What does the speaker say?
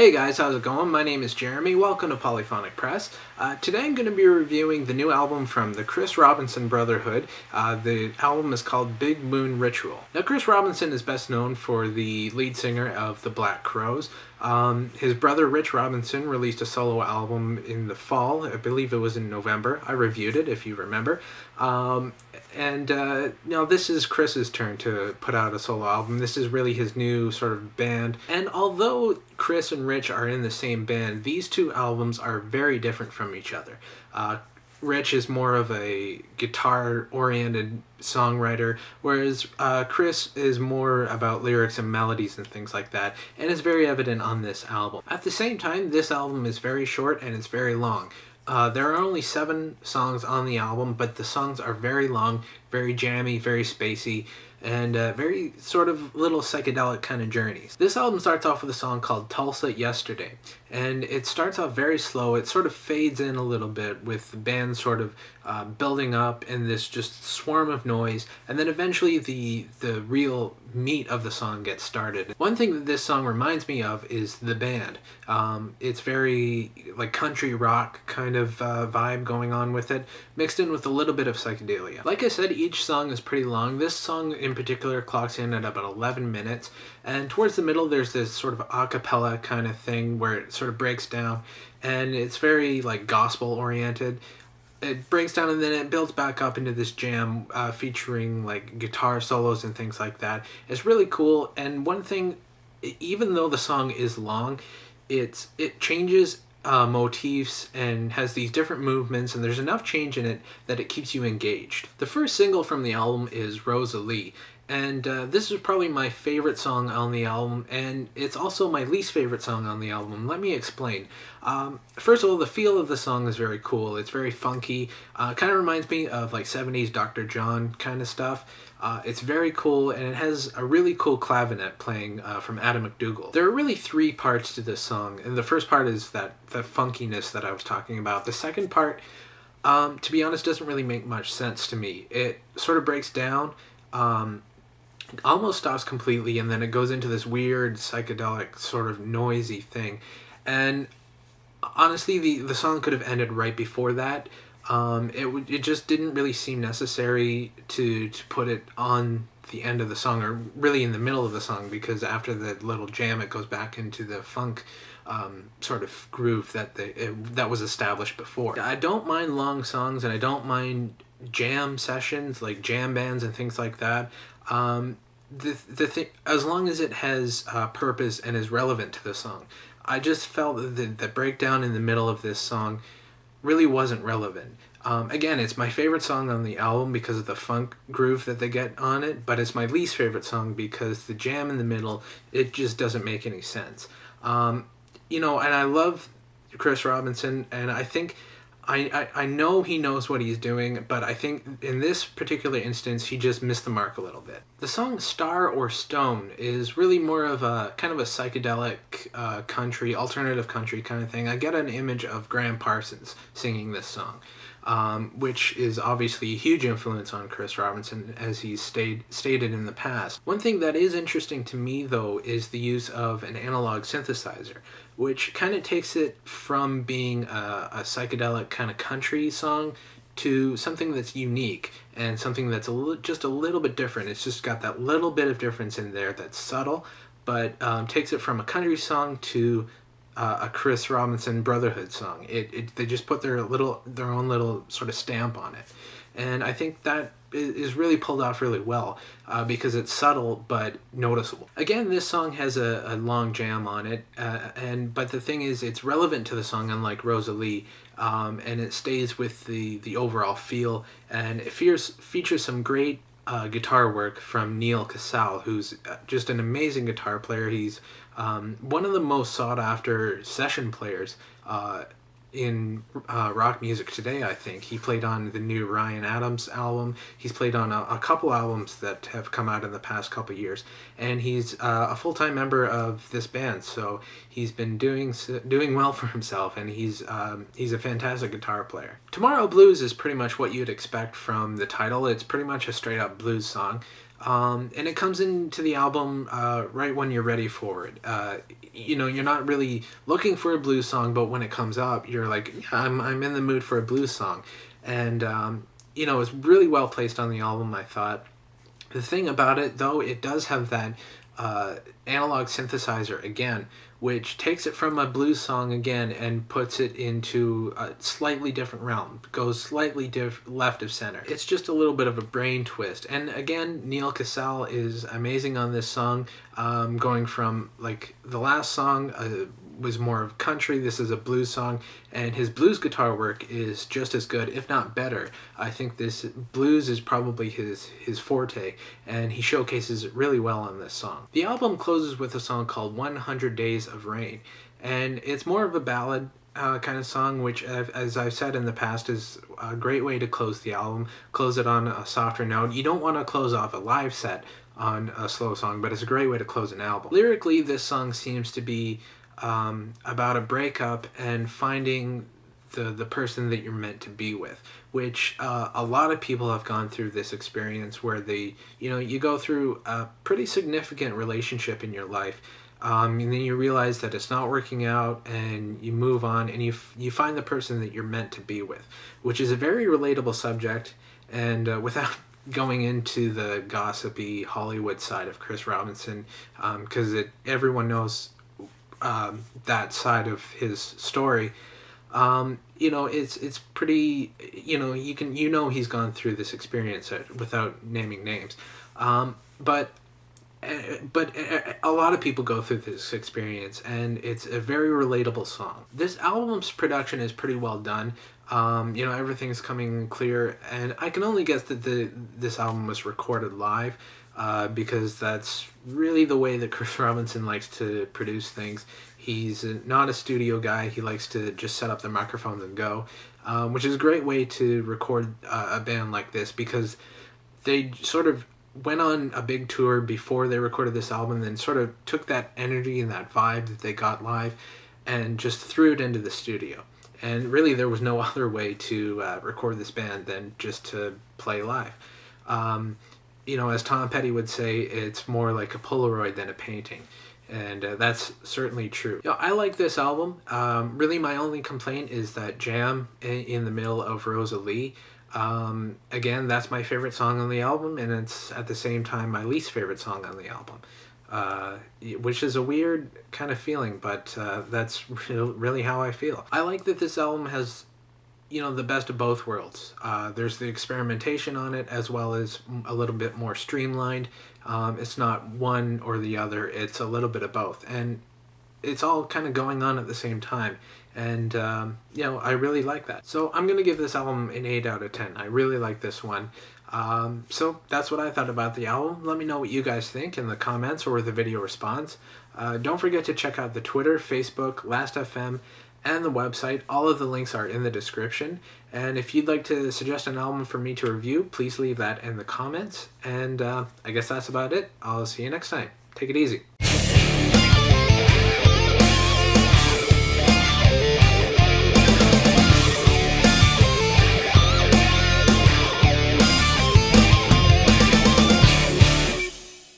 Hey guys, how's it going? My name is Jeremy. Welcome to Polyphonic Press. Today I'm going to be reviewing the new album from the Chris Robinson Brotherhood. The album is called Big Moon Ritual. Now, Chris Robinson is best known for the lead singer of the Black Crowes. His brother Rich Robinson released a solo album in the fall. I believe it was in November. I reviewed it, if you remember. Now this is Chris's turn to put out a solo album. This is really his new sort of band. And although Chris and Rich are in the same band, these two albums are very different from each other. Rich is more of a guitar-oriented songwriter, whereas Chris is more about lyrics and melodies and things like that, and it's very evident on this album. At the same time, this album is very short and it's very long. There are only 7 songs on the album, but the songs are very long, very jammy, very spacey, and very sort of little psychedelic kind of journeys. This album starts off with a song called Tulsa Yesterday, and it starts off very slow. It sort of fades in a little bit with the band sort of building up in this just swarm of noise, and then eventually the real meat of the song gets started. One thing that this song reminds me of is the band. It's very like country rock kind of vibe going on with it, mixed in with a little bit of psychedelia. Like I said, each song is pretty long. This song in particular clocks in at about 11 minutes, and towards the middle there's this sort of a cappella kind of thing where it sort of breaks down, and it's very like gospel oriented. It breaks down and then it builds back up into this jam featuring like guitar solos and things like that. It's really cool, and one thing, even though the song is long, it changes motifs and has these different movements, and there's enough change in it that it keeps you engaged. The first single from the album is Rosalee, and this is probably my favorite song on the album, and it's also my least favorite song on the album. Let me explain. First of all, the feel of the song is very cool. It's very funky. Kind of reminds me of like 70s Dr. John kind of stuff. It's very cool, and it has a really cool clavinet playing from MacDougall. There are really 3 parts to this song, and the first part is the funkiness that I was talking about. The second part, to be honest, doesn't really make much sense to me. It sort of breaks down, almost stops completely, and then it goes into this weird psychedelic sort of noisy thing. And honestly, the song could have ended right before that. It just didn't really seem necessary to put it on the end of the song, or really in the middle of the song, because after the little jam it goes back into the funk sort of groove that was established before. I don't mind long songs, and I don't mind jam sessions like jam bands and things like that. The thing, as long as it has purpose and is relevant to the song. I just felt that the breakdown in the middle of this song really wasn't relevant. Again, it's my favorite song on the album because of the funk groove that they get on it, but it's my least favorite song because the jam in the middle, it just doesn't make any sense. And I love Chris Robinson, and I think I know he knows what he's doing, but I think in this particular instance he just missed the mark a little bit. The song Star or Stone is really more of a kind of a psychedelic country, alternative country kind of thing. I get an image of Graham Parsons singing this song, which is obviously a huge influence on Chris Robinson, as he's stated in the past. One thing that is interesting to me, though, is the use of an analog synthesizer, which kind of takes it from being a psychedelic kind of country song to something that's unique and something that's just a little bit different. It's just got that little bit of difference in there that's subtle, but takes it from a country song to a Chris Robinson Brotherhood song. They just put their own little sort of stamp on it, and I think that is really pulled off really well because it's subtle but noticeable. Again, this song has a long jam on it, but the thing is, it's relevant to the song, unlike Rosalee, and it stays with the overall feel, and it features some great guitar work from Neal, Casal, who's just an amazing guitar player. He's one of the most sought-after session players in rock music today, I think. He played on the new Ryan Adams album. He's played on a couple albums that have come out in the past couple years, and he's a full-time member of this band, so he's been doing well for himself, and he's a fantastic guitar player. Tomorrow Blues is pretty much what you'd expect from the title. It's pretty much a straight-up blues song. And it comes into the album right when you're ready for it. You know, you're not really looking for a blues song, but when it comes up, you're like, yeah, I'm in the mood for a blues song. And, you know, it's really well placed on the album, I thought. The thing about it, though, it does have that analog synthesizer again, which takes it from a blues song again and puts it into a slightly different realm, goes slightly left of center. It's just a little bit of a brain twist. And again, Neal Casal is amazing on this song, going from, like, the last song was more of country, this is a blues song, and his blues guitar work is just as good, if not better. I think this blues is probably his forte, and he showcases it really well on this song. The album closes with a song called 100 Days of Rain, and it's more of a ballad kind of song, which, as I've said in the past, is a great way to close the album, close it on a softer note. You don't want to close off a live set on a slow song, but it's a great way to close an album. Lyrically, this song seems to be about a breakup and finding the person that you're meant to be with, which a lot of people have gone through this experience where you go through a pretty significant relationship in your life, and then you realize that it's not working out, and you move on, and you find the person that you're meant to be with, which is a very relatable subject. And without going into the gossipy Hollywood side of Chris Robinson, because everyone knows that side of his story, you know, it's pretty, you know, he's gone through this experience without naming names, but a lot of people go through this experience, and it's a very relatable song. This album's production is pretty well done. You know, everything's coming clear, and I can only guess that this album was recorded live, because that's really the way that Chris Robinson likes to produce things. He's not a studio guy. He likes to just set up the microphones and go, which is a great way to record a band like this, because they sort of went on a big tour before they recorded this album, and then sort of took that energy and that vibe that they got live and just threw it into the studio. And really, there was no other way to record this band than just to play live. You know, as Tom Petty would say, it's more like a Polaroid than a painting. And that's certainly true. You know, I like this album. Really, my only complaint is that jam in the middle of Rosalee. Again, that's my favorite song on the album, and it's at the same time my least favorite song on the album. Which is a weird kind of feeling, but that's really how I feel. I like that this album has, you know, the best of both worlds. There's the experimentation on it, as well as a little bit more streamlined. It's not one or the other, it's a little bit of both. And it's all kind of going on at the same time. And, you know, I really like that. So I'm going to give this album an 8 out of 10. I really like this one. So that's what I thought about the album. Let me know what you guys think in the comments or the video response. Don't forget to check out the Twitter, Facebook, Last.fm, and the website. All of the links are in the description. And if you'd like to suggest an album for me to review, please leave that in the comments. And I guess that's about it. I'll see you next time. Take it easy.